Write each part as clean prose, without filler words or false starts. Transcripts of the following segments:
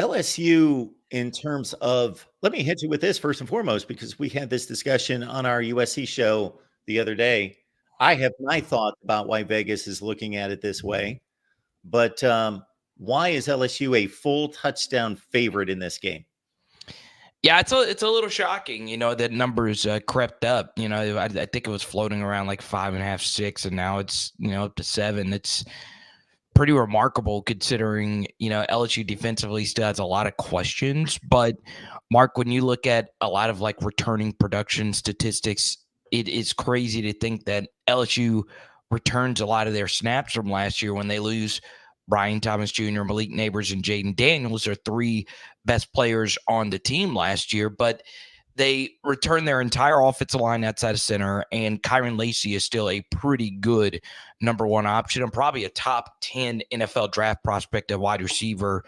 LSU, in terms of, let me hit you with this first and foremost, because we had this discussion on our USC show the other day. I have my thoughts about why Vegas is looking at it this way, but why is LSU a full touchdown favorite in this game? Yeah, it's a little shocking, that numbers crept up. I think it was floating around like 5.5, 6, and now it's up to 7. It's pretty remarkable considering LSU defensively still has a lot of questions. But Mark, when you look at a lot of like returning production statistics, it is crazy to think that LSU returns a lot of their snaps from last year when they lose Brian Thomas Jr., Malik Neighbors, and Jaden Daniels are 3 best players on the team last year. But they return their entire offensive line outside of center, and Kyron Lacey is still a pretty good number 1 option and probably a top 10 NFL draft prospect at wide receiver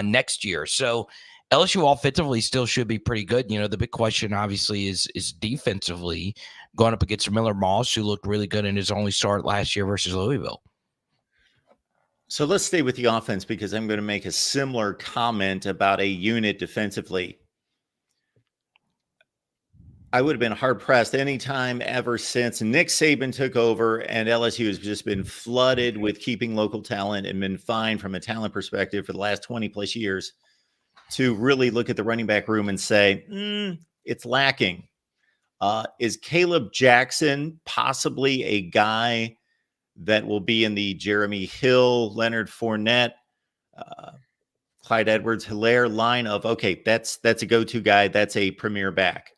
next year. So LSU offensively still should be pretty good. The big question obviously is defensively, going up against Miller Moss, who looked really good in his only start last year versus Louisville. So let's stay with the offense, because I'm going to make a similar comment about a unit defensively. I would have been hard-pressed anytime ever since Nick Saban took over, and LSU has just been flooded with keeping local talent and been fine from a talent perspective for the last 20-plus years, to really look at the running back room and say, it's lacking. Is Caleb Jackson possibly a guy that will be in the Jeremy Hill, Leonard Fournette, Clyde Edwards-Helaire line of, okay, that's a go-to guy, that's a premier back?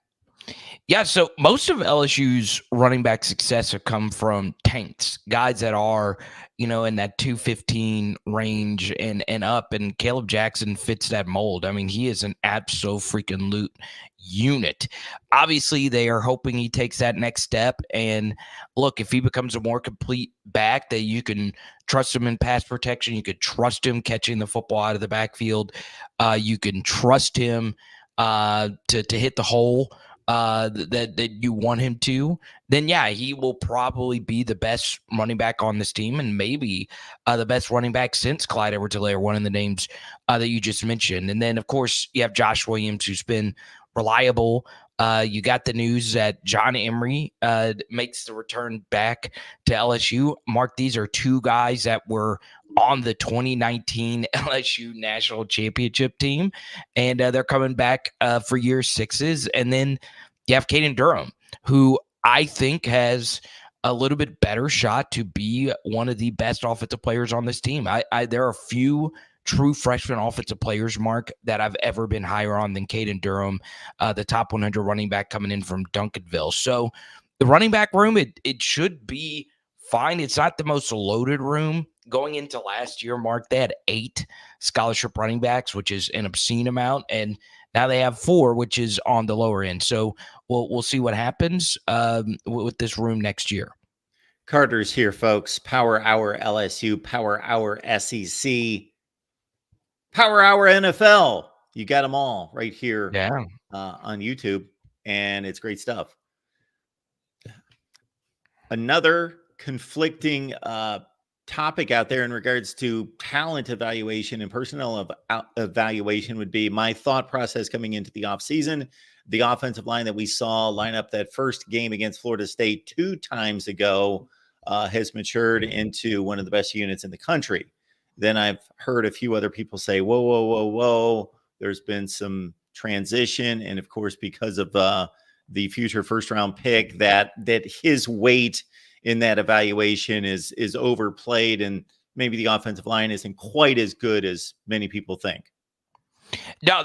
Yeah, so most of LSU's running back success have come from tanks, guys that are, in that 215 range and up. And Caleb Jackson fits that mold. I mean, he is an absolute unit. Obviously, they are hoping he takes that next step. And look, if he becomes a more complete back, that you can trust him in pass protection, you could trust him catching the football out of the backfield, you can trust him to hit the hole that you want him to, then yeah, he will probably be the best running back on this team, and maybe the best running back since Clyde Edwards-Helaire, one of the names that you just mentioned. And then, of course, you have Josh Williams, who's been reliable. You got the news that John Emery makes the return back to LSU. Mark, these are 2 guys that were on the 2019 LSU National Championship team, and they're coming back for year 6s. And then you have Caden Durham, who I think has a little bit better shot to be one of the best offensive players on this team. There are a few true freshman offensive players, Mark, that I've ever been higher on than Caden Durham, the top 100 running back coming in from Duncanville. So the running back room, it should be fine. It's not the most loaded room. Going into last year, Mark, they had 8 scholarship running backs, which is an obscene amount, and now they have 4, which is on the lower end. So we'll see what happens with this room next year. Carter's here, folks. Power Hour LSU, Power Hour SEC, Power Hour NFL. You got them all right here on YouTube, and it's great stuff. Another conflicting topic out there in regards to talent evaluation and personnel evaluation would be my thought process coming into the offseason. The offensive line that we saw line up that first game against Florida State 2 times ago has matured into one of the best units in the country. Then I've heard a few other people say, whoa, there's been some transition. And of course, because of the future first-round pick, that his weight in that evaluation is overplayed, and maybe the offensive line isn't quite as good as many people think. No,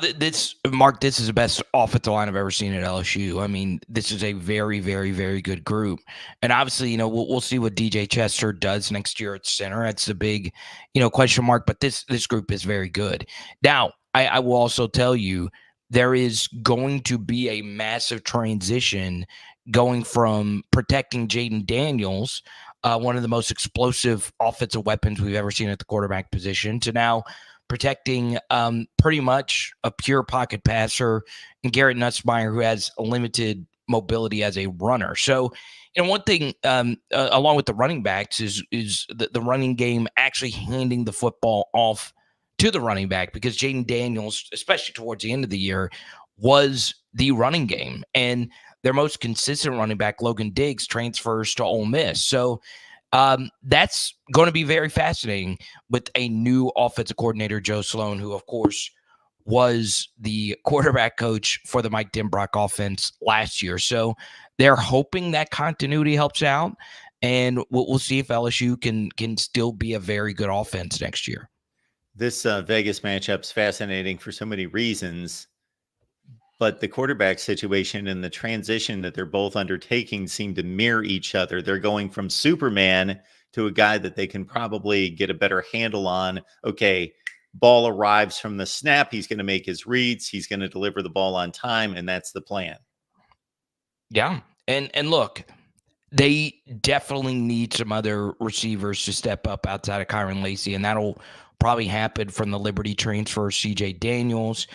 Mark, this is the best offensive line I've ever seen at LSU. I mean, this is a very, very, very good group. And obviously, we'll see what DJ Chester does next year at center. That's the big, question mark. But this group is very good. Now, I will also tell you, there is going to be a massive transition going from protecting Jaden Daniels, one of the most explosive offensive weapons we've ever seen at the quarterback position, to now protecting pretty much a pure pocket passer and Garrett Nussmeier, who has limited mobility as a runner. So, one thing along with the running backs is the running game actually handing the football off to the running back, because Jaden Daniels, especially towards the end of the year, was the running game. And their most consistent running back, Logan Diggs, transfers to Ole Miss. So that's going to be very fascinating with a new offensive coordinator, Joe Sloan, who, of course, was the quarterback coach for the Mike Denbrock offense last year. So they're hoping that continuity helps out, and we'll see if LSU can still be a very good offense next year. This Vegas matchup's fascinating for so many reasons, but the quarterback situation and the transition that they're both undertaking seem to mirror each other. They're going from Superman to a guy that they can probably get a better handle on. Okay, ball arrives from the snap. He's going to make his reads. He's going to deliver the ball on time, and that's the plan. Yeah. And look, they definitely need some other receivers to step up outside of Kyron Lacey, and that'll probably happen from the Liberty transfer, CJ Daniels.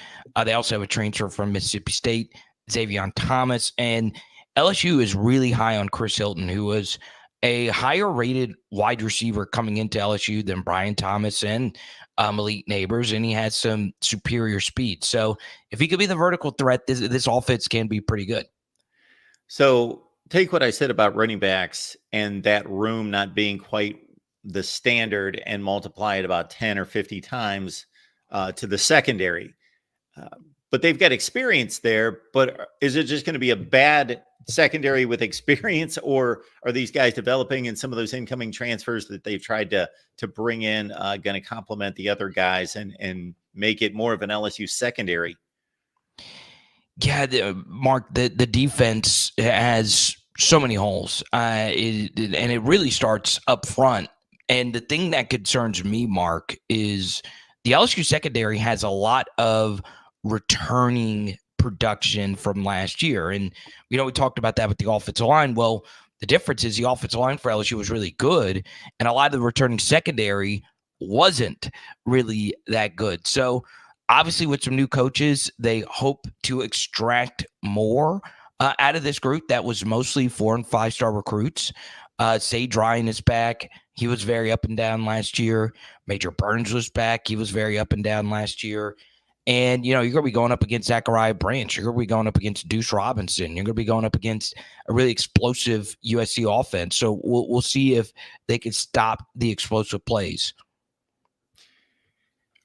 They also have a transfer from Mississippi State, Xavier Thomas, and LSU is really high on Chris Hilton, who was a higher rated wide receiver coming into LSU than Brian Thomas and Malik Neighbors, and he has some superior speed. So if he could be the vertical threat, this offense can be pretty good. So take what I said about running backs and that room not being quite the standard and multiply it about 10 or 50 times to the secondary. But they've got experience there. But is it just going to be a bad secondary with experience, or are these guys developing and some of those incoming transfers that they've tried to bring in going to complement the other guys and make it more of an LSU secondary? Yeah, Mark, the defense has so many holes, and it really starts up front. And the thing that concerns me, Mark, is the LSU secondary has a lot of returning production from last year. And, we talked about that with the offensive line. Well, the difference is the offensive line for LSU was really good, and a lot of the returning secondary wasn't really that good. So, obviously, with some new coaches, they hope to extract more out of this group that was mostly 4- and 5-star recruits. Sage Ryan is back. He was very up and down last year. Major Burns was back. He was very up and down last year. And, you're going to be going up against Zachariah Branch. You're going to be going up against Deuce Robinson. You're going to be going up against a really explosive USC offense. So we'll see if they can stop the explosive plays.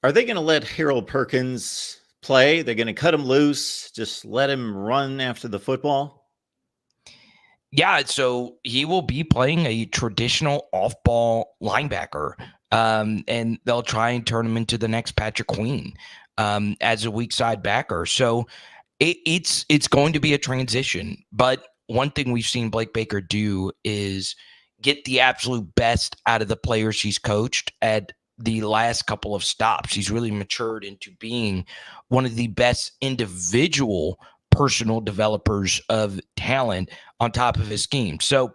Are they going to let Harold Perkins play? They're going to cut him loose, just let him run after the football? Yeah, so he will be playing a traditional off-ball linebacker, and they'll try and turn him into the next Patrick Queen as a weak side backer. So it's going to be a transition. But one thing we've seen Blake Baker do is get the absolute best out of the players he's coached at the last couple of stops. He's really matured into being one of the best individual personal developers of talent on top of his scheme. So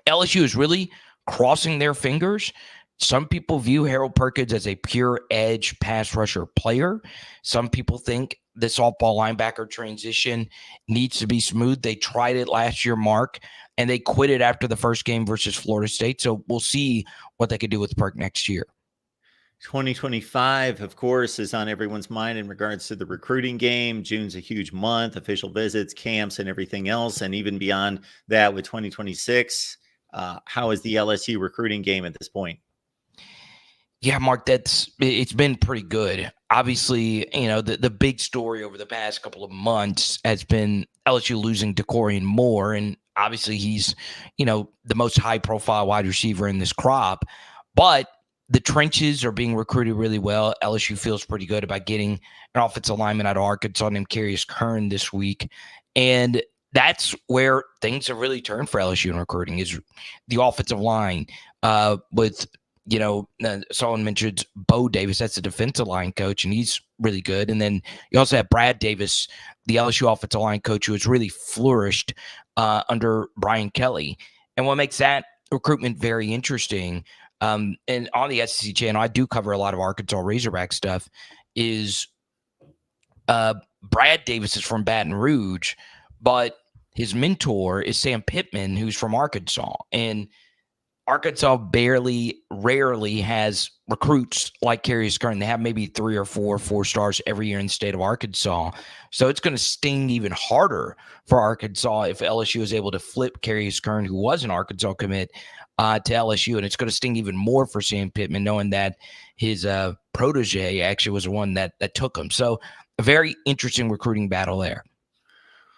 LSU is really crossing their fingers. Some people view Harold Perkins as a pure edge pass rusher player. Some people think this off-ball linebacker transition needs to be smooth. They tried it last year, Mark, and they quit it after the first game versus Florida State. So we'll see what they can do with Perk next year. 2025, of course, is on everyone's mind in regards to the recruiting game. June's a huge month, official visits, camps, and everything else. And even beyond that with 2026, how is the LSU recruiting game at this point? Yeah, Mark, it's been pretty good. Obviously, the big story over the past couple of months has been LSU losing DeCorian Moore. And obviously he's, the most high profile wide receiver in this crop. But the trenches are being recruited really well. LSU feels pretty good about getting an offensive lineman out of Arkansas named Carius Kern this week. And that's where things have really turned for LSU in recruiting, is the offensive line with, someone mentioned Bo Davis. That's the defensive line coach, and he's really good. And then you also have Brad Davis, the LSU offensive line coach, who has really flourished under Brian Kelly. And what makes that recruitment very interesting, and on the SEC channel, I do cover a lot of Arkansas Razorback stuff, is Brad Davis is from Baton Rouge, but his mentor is Sam Pittman, who's from Arkansas. And Arkansas rarely has recruits like Carius Kern. They have maybe 3 or 4 stars every year in the state of Arkansas. So it's going to sting even harder for Arkansas if LSU is able to flip Carius Kern, who was an Arkansas commit, to LSU. And it's going to sting even more for Sam Pittman, knowing that his protege actually was the one that took him. So a very interesting recruiting battle there.